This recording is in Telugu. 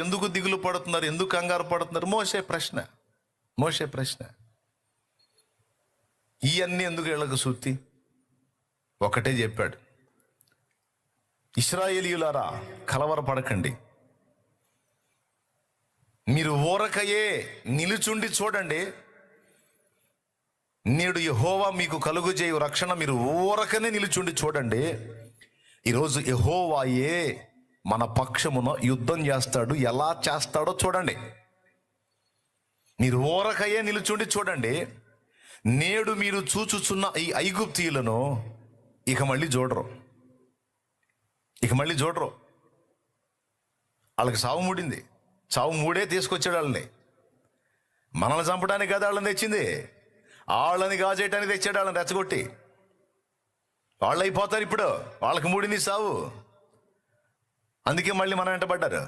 ఎందుకు దిగులు పడుతున్నారు, ఎందుకు కంగారు పడుతున్నారు? మోషే ప్రశ్న. ఇవన్నీ ఎందుకు వీళ్ళకు సుత్తి? ఒకటే చెప్పాడు, ఇశ్రాయేలీయులారా కలవరపడకండి, మీరు ఊరకయే నిలుచుండి చూడండి, నేడు యెహోవా మీకు కలుగుజేయు రక్షణ మీరు ఊరకనే నిలుచుండి చూడండి. ఈరోజు యెహోవాయే మన పక్షమున యుద్ధం చేస్తాడు, ఎలా చేస్తాడో చూడండి. మీరు ఊరకయే నిలుచుండి చూడండి, నేడు మీరు చూచుచున్న ఈ ఐగుప్తీయులను ఇక మళ్ళీ చూడరు. వాళ్ళకి సావు మూడింది. సావు మూడే తీసుకొచ్చాడు వాళ్ళని. మనల్ని చంపడానికి కదా వాళ్ళని తెచ్చింది, వాళ్ళని గాజేయటానికి తెచ్చాడు. వాళ్ళని రెచ్చగొట్టి వాళ్ళు అయిపోతారు ఇప్పుడు, వాళ్ళకి మూడింది సావు. అందుకే మళ్ళీ మనం వెంటబడ్డారు.